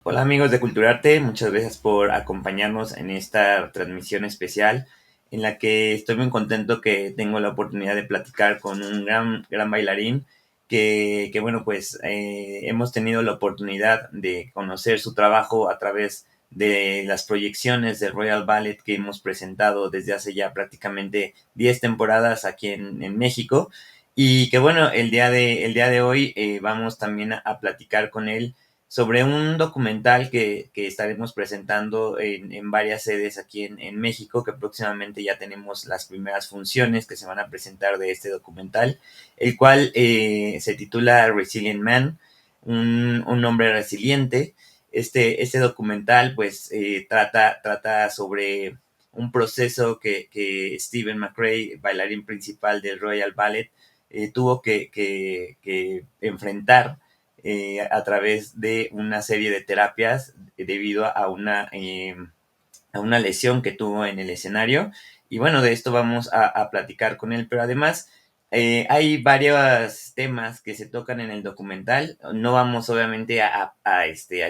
Hola amigos de CulturArte, muchas gracias por acompañarnos en esta transmisión especial en la que estoy muy contento que tengo la oportunidad de platicar con un gran bailarín que bueno, pues hemos tenido la oportunidad de conocer su trabajo a través de las proyecciones del Royal Ballet que hemos presentado desde hace ya prácticamente 10 temporadas aquí en México y que bueno, el día de hoy vamos también a platicar con él sobre un documental que estaremos presentando en varias sedes aquí en México, que próximamente ya tenemos las primeras funciones que se van a presentar de este documental, el cual se titula Resilient Man, un hombre resiliente. Este documental pues trata sobre un proceso que Stephen McRae, bailarín principal del Royal Ballet, tuvo que enfrentar a través de una serie de terapias debido a una lesión que tuvo en el escenario. Y bueno, de esto vamos a platicar con él, pero además hay varios temas que se tocan en el documental. No vamos obviamente a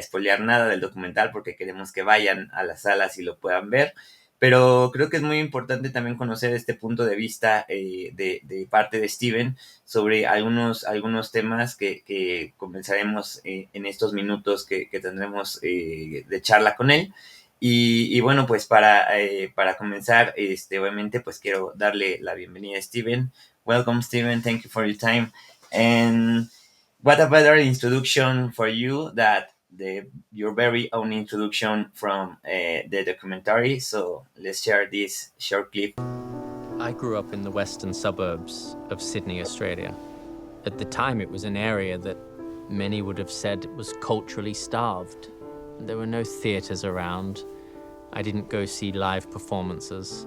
spoilear nada del documental porque queremos que vayan a las salas y lo puedan ver. Pero creo que es muy importante también conocer este punto de vista de parte de Steven sobre algunos temas que comenzaremos en estos minutos que tendremos de charla con él. Y bueno, pues para comenzar, obviamente, pues quiero darle la bienvenida a Steven. Welcome, Steven. Thank you for your time. And what a better introduction for you that your very own introduction from the documentary. So let's share this short clip. I grew up in the western suburbs of Sydney, Australia. At the time, it was an area that many would have said was culturally starved. There were no theatres around. I didn't go see live performances.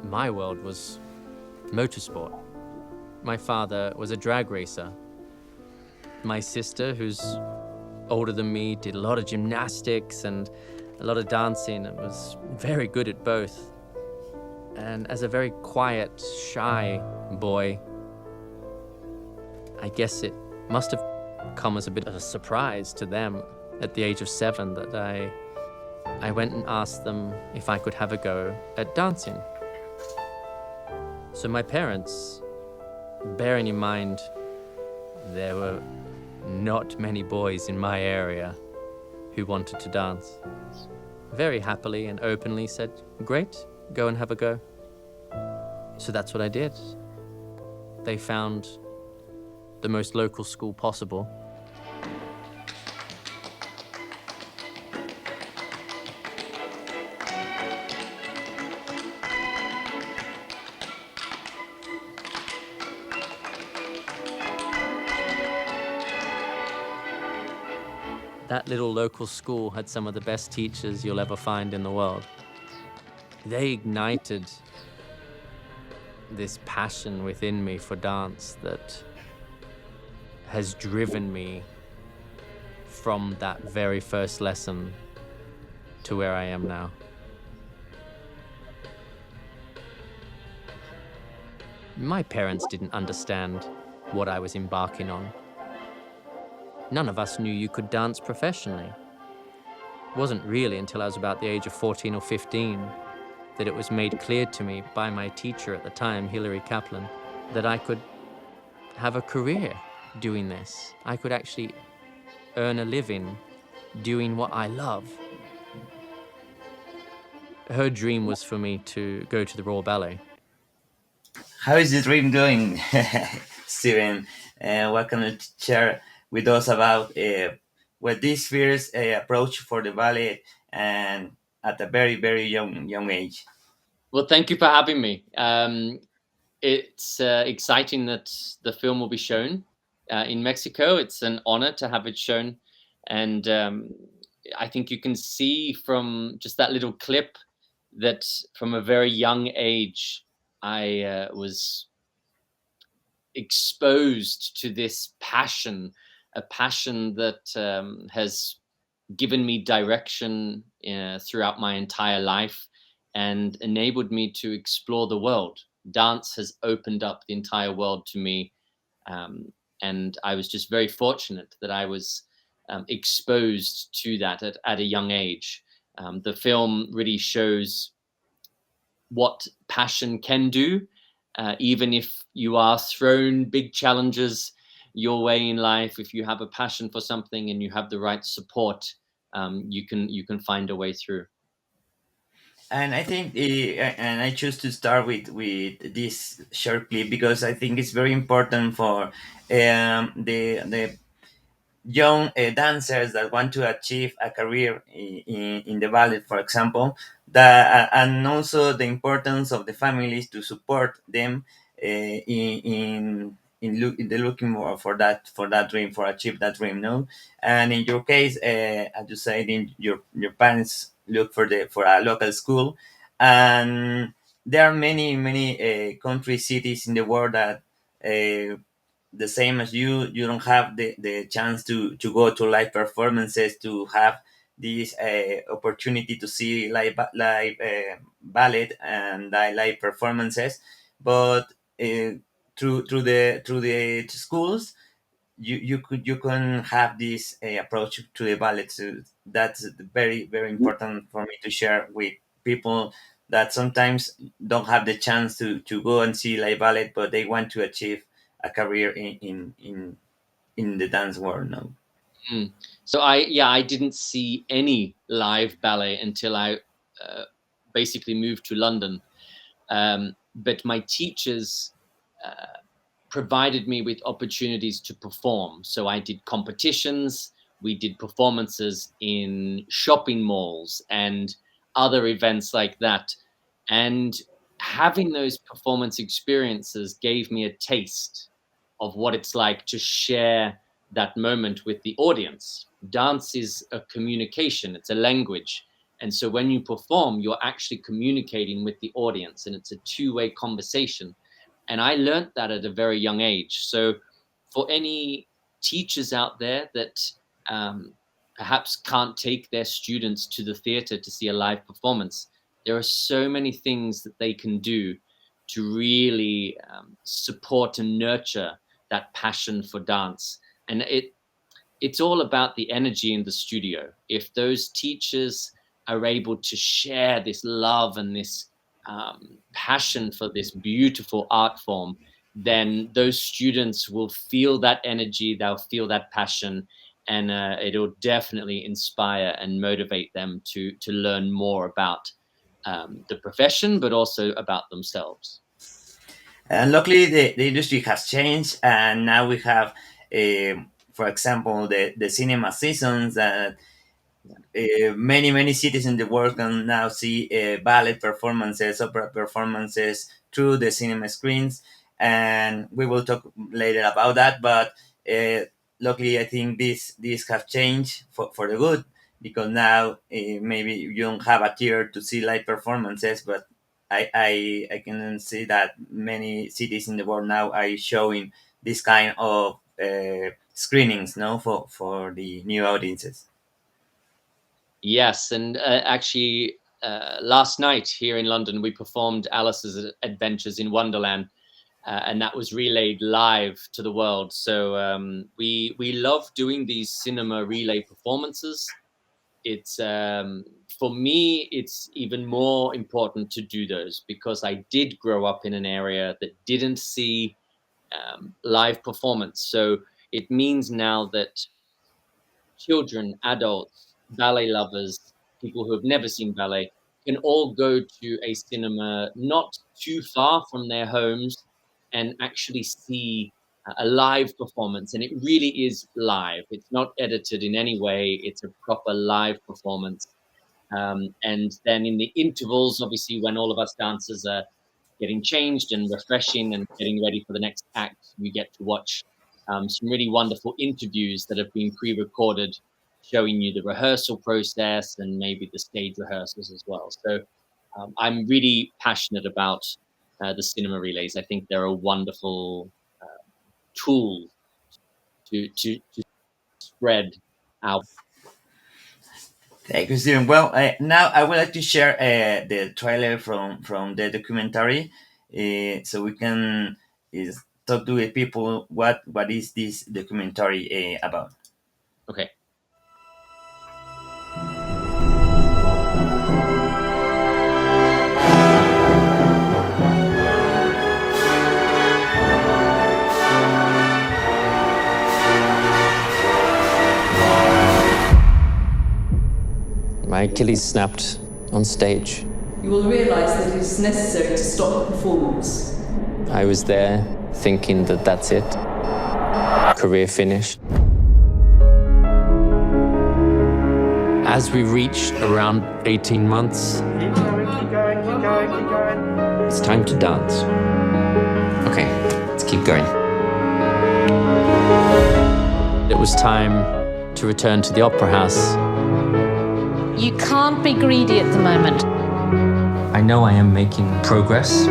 My world was motorsport. My father was a drag racer. My sister, who's older than me, did a lot of gymnastics and a lot of dancing and was very good at both. And as a very quiet, shy boy, I guess it must have come as a bit of a surprise to them at the age of 7 that I went and asked them if I could have a go at dancing. So my parents, bearing in mind there were not many boys in my area who wanted to dance, very happily and openly said, "Great, go and have a go." So that's what I did. They found the most local school possible. That little local school had some of the best teachers you'll ever find in the world. They ignited this passion within me for dance that has driven me from that very first lesson to where I am now. My parents didn't understand what I was embarking on. None of us knew you could dance professionally. It wasn't really until I was about the age of 14 or 15 that it was made clear to me by my teacher at the time, Hilary Kaplan, that I could have a career doing this. I could actually earn a living doing what I love. Her dream was for me to go to the Royal Ballet. How is the dream going, Steven? What can you share with us about this first approach for the ballet and at a very young age? Well, thank you for having me. It's exciting that the film will be shown in Mexico. It's an honor to have it shown. And I think you can see from just that little clip that from a very young age, I was exposed to this passion, a passion that has given me direction throughout my entire life and enabled me to explore the world. Dance has opened up the entire world to me. And I was just very fortunate that I was exposed to that at a young age. The film really shows what passion can do, even if you are thrown big challenges your way in life. If you have a passion for something and you have the right support, you can find a way through. And I think, and I choose to start with this short clip because I think it's very important for the young dancers that want to achieve a career in the ballet, for example, that and also the importance of the families to support them in the looking for that dream, for achieve that dream, no. And in your case, as you said, in your parents look for a local school, and there are many country cities in the world that the same as you don't have the chance to go to live performances, to have this opportunity to see live ballet and live performances. But uh, through the schools, you can have this approach to the ballet. So that's very important for me to share with people that sometimes don't have the chance to go and see live ballet, but they want to achieve a career in the dance world now. Mm. So I didn't see any live ballet until I uh, basically moved to London. But my teachers uh, provided me with opportunities to perform. So I did competitions, we did performances in shopping malls and other events like that. And having those performance experiences gave me a taste of what it's like to share that moment with the audience. Dance is a communication, it's a language. And so when you perform, you're actually communicating with the audience and it's a two-way conversation. And I learned that at a very young age. So for any teachers out there that um, perhaps can't take their students to the theater to see a live performance, there are so many things that they can do to really support and nurture that passion for dance. And it's all about the energy in the studio. If those teachers are able to share this love and this passion for this beautiful art form, then those students will feel that energy, they'll feel that passion, and it'll definitely inspire and motivate them to learn more about the profession, but also about themselves. And luckily, the industry has changed, and now we have, for example, the cinema seasons that many cities in the world can now see ballet performances, opera performances through the cinema screens, and we will talk later about that. But uh, luckily, I think this have changed for the good, because now maybe you don't have a theater to see live performances, but I can see that many cities in the world now are showing this kind of screenings, no, for the new audiences. Yes, and actually, last night here in London, we performed Alice's Adventures in Wonderland, and that was relayed live to the world. So we love doing these cinema relay performances. It's for me, it's even more important to do those because I did grow up in an area that didn't see live performance. So it means now that children, adults, ballet lovers, people who have never seen ballet can all go to a cinema not too far from their homes and actually see a live performance. And it really is live. It's not edited in any way. It's a proper live performance. And then in the intervals, obviously, when all of us dancers are getting changed and refreshing and getting ready for the next act, we get to watch some really wonderful interviews that have been pre-recorded, showing you the rehearsal process and maybe the stage rehearsals as well. So I'm really passionate about the cinema relays. I think they're a wonderful tool to spread our. Thank you, Steven. Well, now I would like to share the trailer from the documentary, so we can talk to the people what is this documentary about. Okay. My Achilles snapped on stage. You will realize that it is necessary to stop the performance. I was there thinking that that's it. Career finished. As we reached around 18 months, Keep going. it's time to dance. Okay, let's keep going. It was time to return to the opera house. You can't be greedy at the moment. I know I am making progress,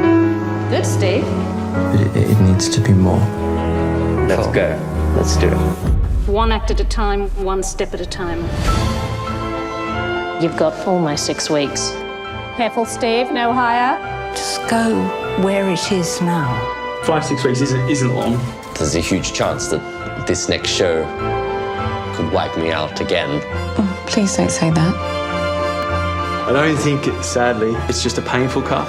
Good, Steve. but it needs to be more. Let's go. Let's do it. One act at a time, one step at a time. You've got almost 6 weeks. Careful, Steve, no higher. Just go where it is now. 5-6 weeks isn't long. There's a huge chance that this next show could wipe me out again. Oh, please don't say that. I don't think, sadly, it's just a painful cut.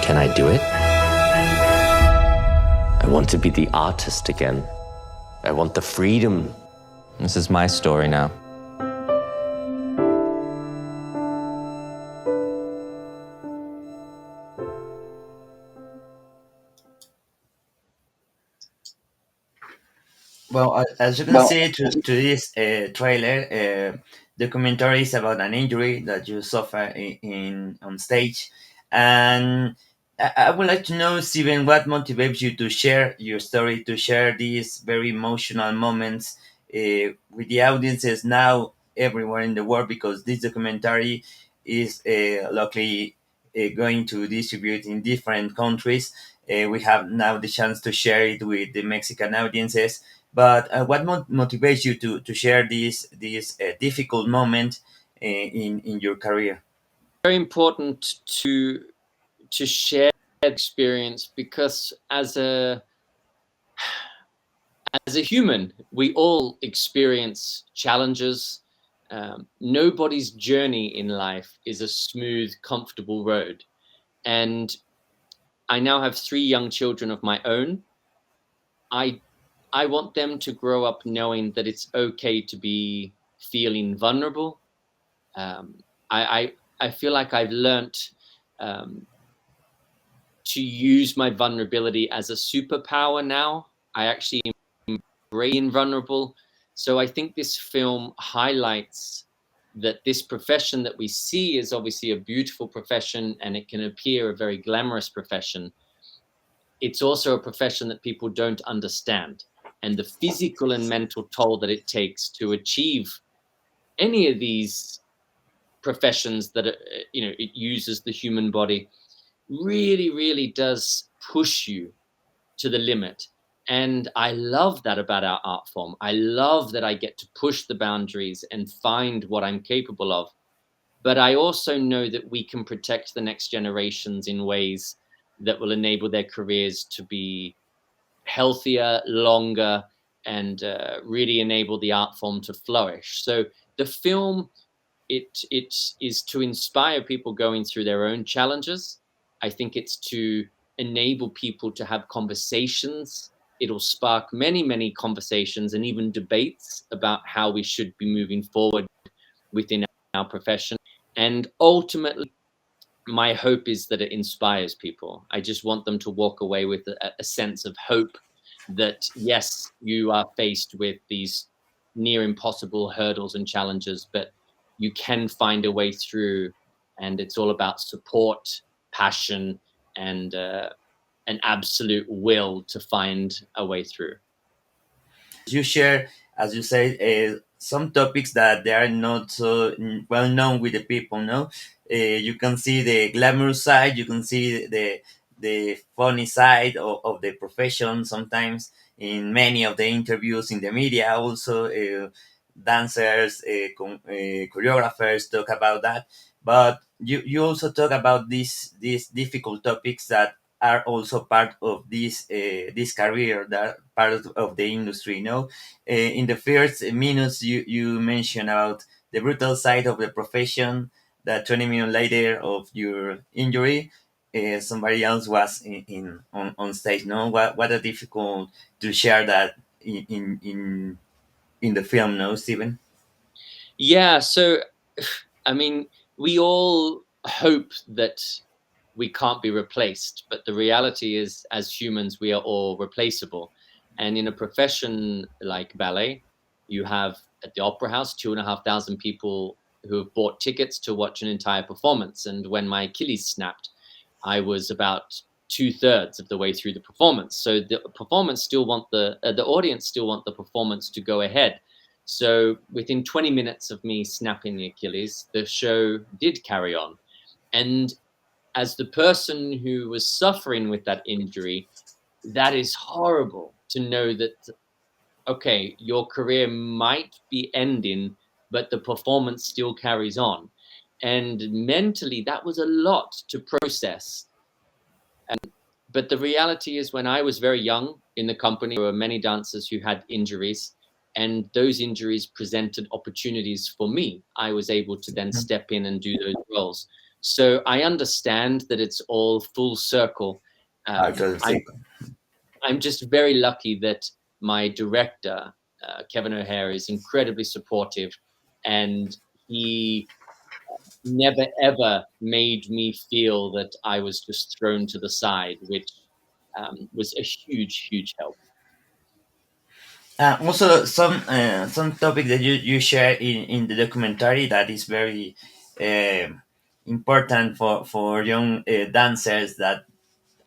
Can I do it? I want to be the artist again. I want the freedom. This is my story now. Well, as you can see to this trailer, documentary is about an injury that you suffer in on stage, and I would like to know, Steven, what motivates you to share your story, to share these very emotional moments with the audiences now everywhere in the world, because this documentary is luckily going to distribute in different countries. We have now the chance to share it with the Mexican audiences. But what motivates you to share this difficult moment in your career? Very important to share experience, because as a human, we all experience challenges. Nobody's journey in life is a smooth, comfortable road. And I now have 3 young children of my own. I want them to grow up knowing that it's okay to be feeling vulnerable. I feel like I've learnt to use my vulnerability as a superpower now. I actually am being vulnerable. So I think this film highlights that this profession that we see is obviously a beautiful profession, and it can appear a very glamorous profession. It's also a profession that people don't understand, and the physical and mental toll that it takes to achieve any of these professions that it uses the human body really, really does push you to the limit. And I love that about our art form. I love that I get to push the boundaries and find what I'm capable of. But I also know that we can protect the next generations in ways that will enable their careers to be healthier, longer, and really enable the art form to flourish. So the film, it is to inspire people going through their own challenges. I think it's to enable people to have conversations. It'll spark many, many conversations and even debates about how we should be moving forward within our profession. And ultimately, my hope is that it inspires people. I just want them to walk away with a sense of hope that, yes, you are faced with these near impossible hurdles and challenges, but you can find a way through. And it's all about support, passion, and an absolute will to find a way through. You share, as you say, some topics that they are not so well known with the people. No, you can see the glamorous side. You can see the funny side of the profession. Sometimes in many of the interviews in the media, also dancers, choreographers talk about that. But you also talk about these difficult topics that are also part of this career, that part of the industry. In the first minutes you mentioned about the brutal side of the profession, that 20 minutes later of your injury, somebody else was on stage. What a difficult to share that in the film, no, Steven? Yeah, so I mean, we all hope that we can't be replaced, but the reality is, as humans, we are all replaceable. And in a profession like ballet, you have at the Opera House 2,500 people who have bought tickets to watch an entire performance. And when my Achilles snapped, I was about 2/3 of the way through the performance. So the performance still want the audience still want the performance to go ahead. So within 20 minutes of me snapping the Achilles, the show did carry on. And as the person who was suffering with that injury, that is horrible to know that, okay, your career might be ending, but the performance still carries on. And mentally, that was a lot to process. But the reality is, when I was very young in the company, there were many dancers who had injuries, and those injuries presented opportunities for me. I was able to then step in and do those roles. So I understand that it's all full circle. I'm just very lucky that my director, Kevin O'Hare, is incredibly supportive, and he never ever made me feel that I was just thrown to the side, which was a huge help. Also, some topic that you share in the documentary that is very important for young dancers that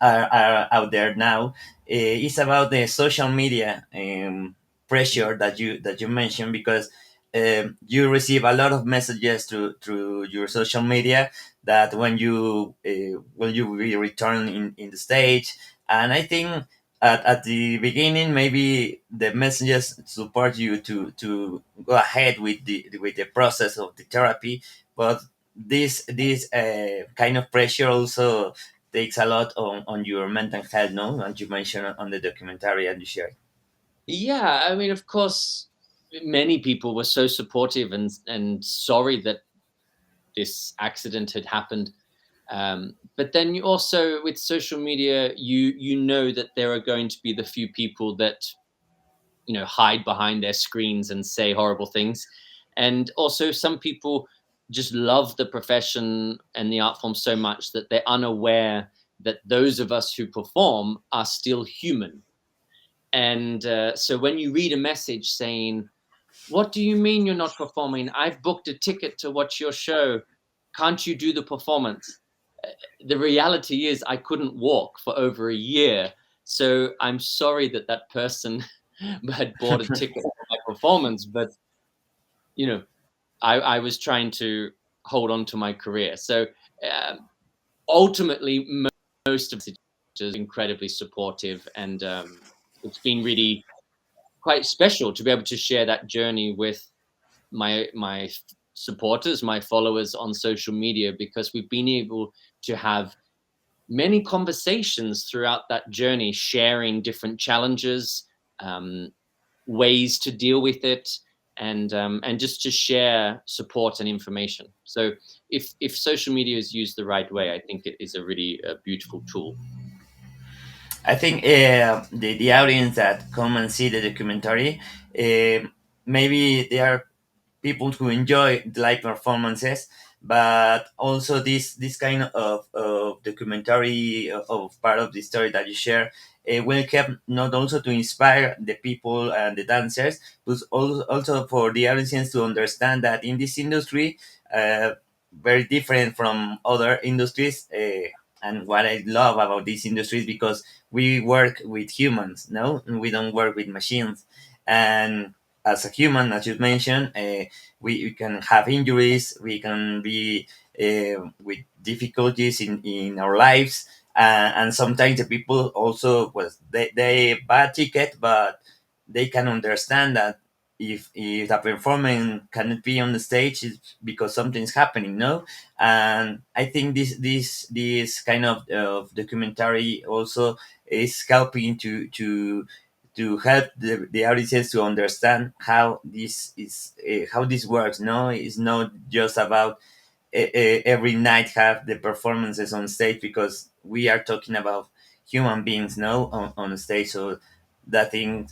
are out there now is about the social media pressure that you mentioned, because you receive a lot of messages through your social media that when you will return in the stage. And I think at the beginning maybe the messages support you to go ahead with the process of the therapy, but this kind of pressure also takes a lot on your mental health, no? And you mentioned on the documentary and you shared. Yeah, I mean, of course, many people were so supportive and sorry that this accident had happened. But then you also, with social media, you know that there are going to be the few people that hide behind their screens and say horrible things, and also some people just love the profession and the art form so much that they're unaware that those of us who perform are still human. And so when you read a message saying, "What do you mean you're not performing? I've booked a ticket to watch your show. Can't you do the performance?" The reality is I couldn't walk for over a year. So I'm sorry that that person had bought a ticket for my performance, but I was trying to hold on to my career. So ultimately, most of the teachers are incredibly supportive, and it's been really quite special to be able to share that journey with my supporters, my followers on social media, because we've been able to have many conversations throughout that journey, sharing different challenges, ways to deal with it, and just to share support and information. So if social media is used the right way, I think it is a really beautiful tool. I think the audience that come and see the documentary, maybe they are people who enjoy the live performances, but also this kind of documentary of part of the story that you share will help not also to inspire the people and the dancers, but also for the audience to understand that in this industry, very different from other industries. And what I love about this industry is because we work with humans, no, and we don't work with machines. And as a human, as you mentioned, we can have injuries, we can be with difficulties in our lives, and sometimes the people also, well, they buy a ticket, but they can understand that if the performance cannot be on the stage, it's because something's happening, no? And I think this kind of documentary also is helping to help the audiences to understand how this is how this works. No, it's not just about every night have the performances on stage, because we are talking about human beings, no, on the stage. So that thing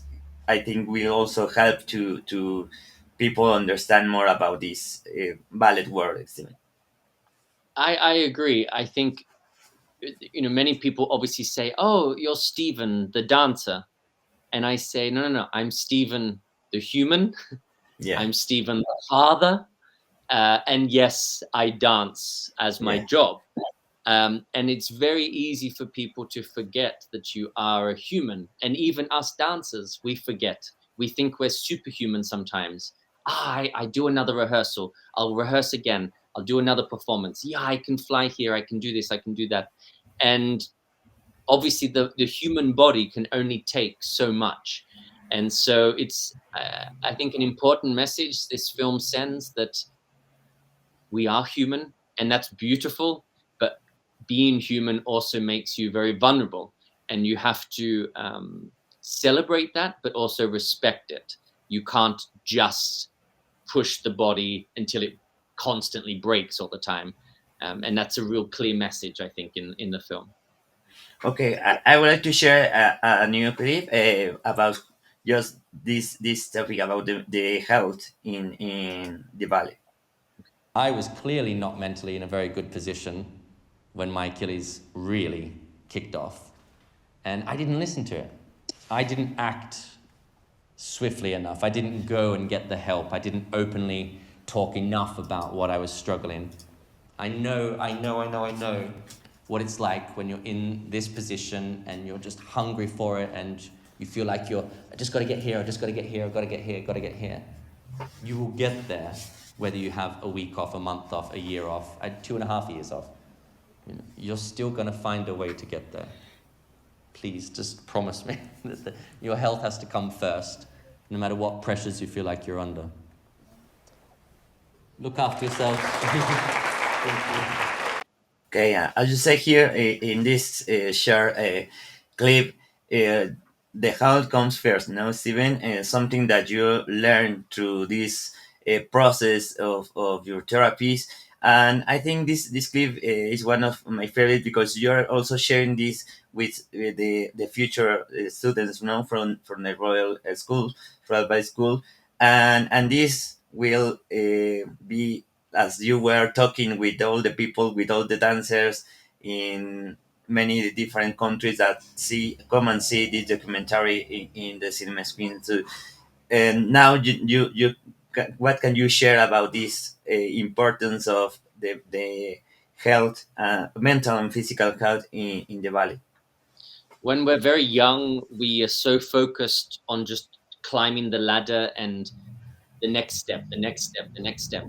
I think will also help to people understand more about this ballet world, Steven. I agree. I think, many people obviously say, "Oh, you're Steven, the dancer," and I say, "No, no, no. I'm Steven, the human. Yeah. I'm Steven, the father, and yes, I dance as my job." And it's very easy for people to forget that you are a human. And even us dancers, we forget. We think we're superhuman sometimes. I do another rehearsal. I'll rehearse again. I'll do another performance. Yeah, I can fly here. I can do this. I can do that. And obviously, the human body can only take so much. And so it's, I think, an important message this film sends, that we are human, and that's beautiful, but being human also makes you very vulnerable, and you have to celebrate that, but also respect it. You can't just push the body until it constantly breaks all the time. And that's a real clear message, I think, in the film. Okay, I would like to share a new clip about just this topic about the health in the ballet. I was clearly not mentally in a very good position when my Achilles really kicked off. And I didn't listen to it. I didn't act swiftly enough. I didn't go and get the help. I didn't openly talk enough about what I was struggling. I know what it's like when you're in this position and you're just hungry for it, and you feel like I just got to get here, I just got to get here, I've got to get here, got to get here. You will get there, whether you have a week off, a month off, a year off, 2.5 years off. You're still going to find a way to get there. Please, just promise me that your health has to come first, no matter what pressures you feel like you're under. Look after yourself. Okay, as you say here in this short clip, the health comes first, no, Steven? Something that you learn through this process of your therapies. And I think this clip is one of my favorite because you're also sharing this with the future students, from the Royal Ballet School, and this will be, as you were talking with all the people, with all the dancers in many different countries that come and see this documentary in the cinema screen too. And now what can you share about this importance of the health, mental and physical health in the ballet? When we're very young, we are so focused on just climbing the ladder and the next step, the next step, the next step.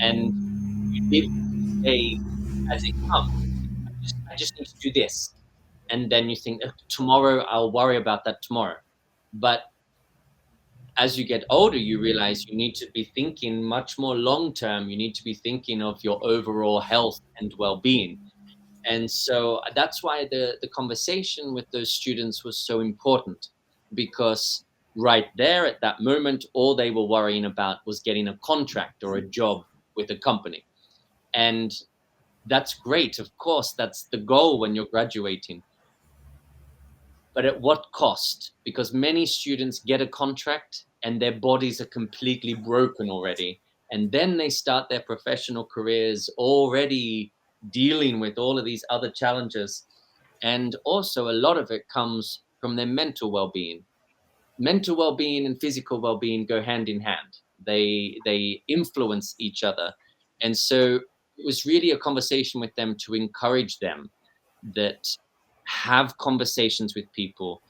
And you live each day as it comes. I just need to do this. And then you think, tomorrow I'll worry about that tomorrow. But as you get older, you realize you need to be thinking much more long term. You need to be thinking of your overall health and well-being. And so that's why the conversation with those students was so important, because right there at that moment, all they were worrying about was getting a contract or a job with a company. And that's great. Of course, that's the goal when you're graduating. But at what cost? Because many students get a contract and their bodies are completely broken already. And then they start their professional careers already dealing with all of these other challenges. And also, a lot of it comes from their mental well-being. Mental well-being and physical well-being go hand in hand. They influence each other. And so it was really a conversation with them to encourage them that have conversations with people,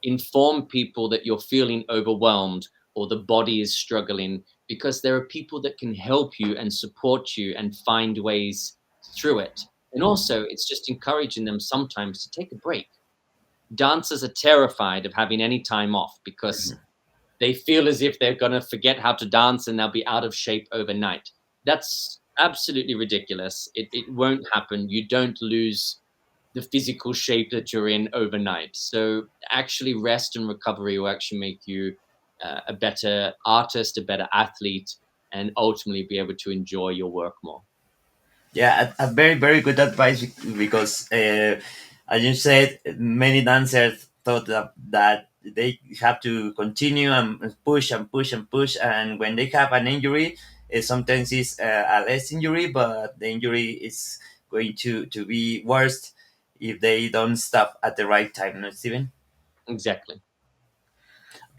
inform people that you're feeling overwhelmed or the body is struggling, because there are people that can help you and support you and find ways through it. And also, it's just encouraging them sometimes to take a break. Dancers are terrified of having any time off because they feel as if they're going to forget how to dance and they'll be out of shape overnight. That's absolutely ridiculous. It won't happen. You don't lose the physical shape that you're in overnight. So actually rest and recovery will actually make you a better artist, a better athlete, and ultimately be able to enjoy your work more. Yeah, a very, very good advice, because as you said, many dancers thought that they have to continue and push and push and push. And when they have an injury, sometimes it's a less injury, but the injury is going to be worse if they don't stop at the right time, no, Steven? Exactly.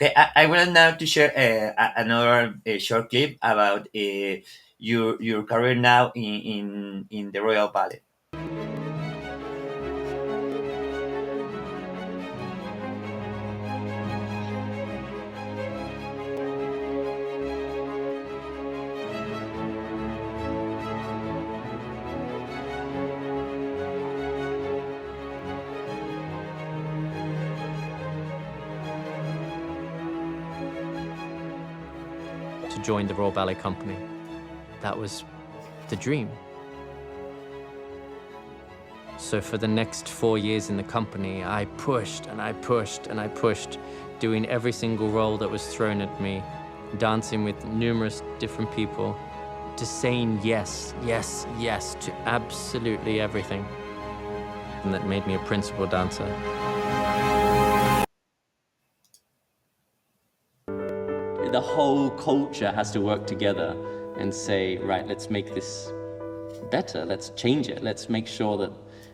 Okay, I want now to share another short clip about your career now in the Royal Ballet. To join the Royal Ballet Company. That was the dream. So for the next 4 years in the company, I pushed and I pushed and I pushed, doing every single role that was thrown at me, dancing with numerous different people, just saying yes, yes, yes to absolutely everything. And that made me a principal dancer. The whole culture has to work together and say, right, let's make this better, let's change it, let's make sure that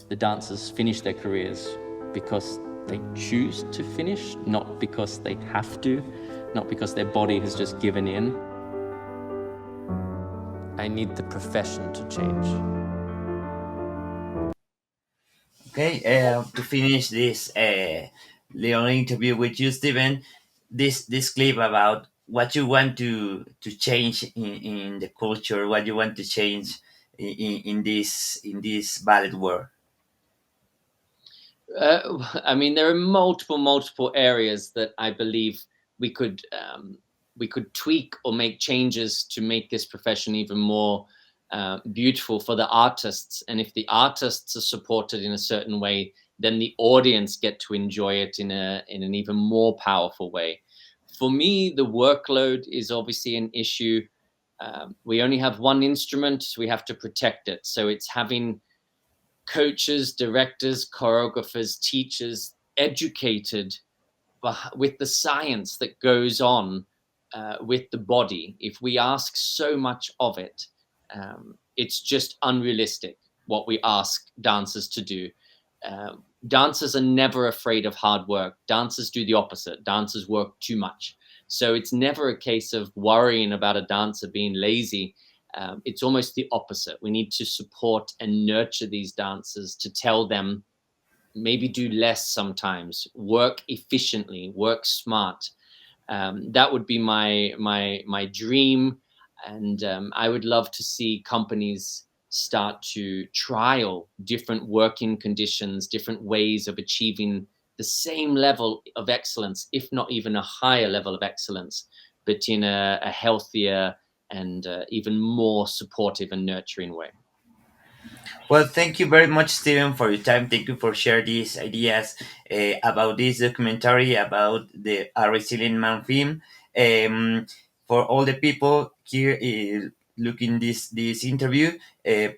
the dancers finish their careers because they choose to finish, not because they have to, not because their body has just given in. I need the profession to change. Okay, to finish this little interview with you, Steven, this clip about what you want to change in the culture, what you want to change in this ballet world. I mean, there are multiple areas that I believe we could tweak or make changes to make this profession even more beautiful for the artists. And if the artists are supported in a certain way, then the audience get to enjoy it in an even more powerful way. For me, the workload is obviously an issue. We only have one instrument, so we have to protect it. So it's having coaches, directors, choreographers, teachers educated with the science that goes on with the body. If we ask so much of it, it's just unrealistic what we ask dancers to do. Dancers are never afraid of hard work. Dancers do the opposite. Dancers work too much. So it's never a case of worrying about a dancer being lazy. It's almost the opposite. We need to support and nurture these dancers to tell them maybe do less sometimes, work efficiently, work smart. That would be my dream. And I would love to see companies start to trial different working conditions, different ways of achieving the same level of excellence, if not even a higher level of excellence, but in a healthier and even more supportive and nurturing way. Well, thank you very much, Steven, for your time. Thank you for sharing these ideas about this documentary about the A Resilient Man theme. For all the people here looking this interview,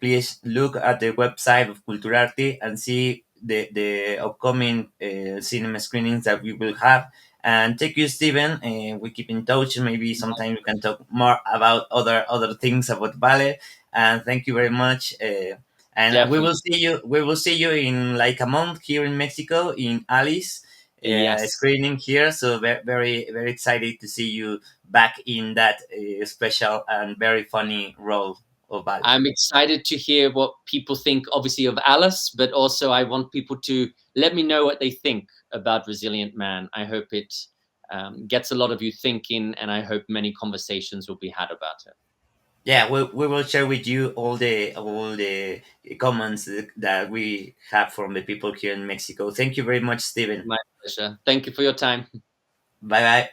please look at the website of CulturArte and see the upcoming cinema screenings that we will have. And thank you, Steven. We keep in touch. Maybe sometime we can talk more about other things about ballet. And thank you very much. And Definitely. we will see you in like a month here in Mexico in Alice Yes. screening here. So very very excited to see you back in that special and very funny role of ballet. I'm excited to hear what people think, obviously, of Alice, but also I want people to let me know what they think about Resilient Man. I hope it gets a lot of you thinking, and I hope many conversations will be had about it. Yeah, we will share with you all the comments that we have from the people here in Mexico. Thank you very much, Steven. My pleasure. Thank you for your time. Bye bye.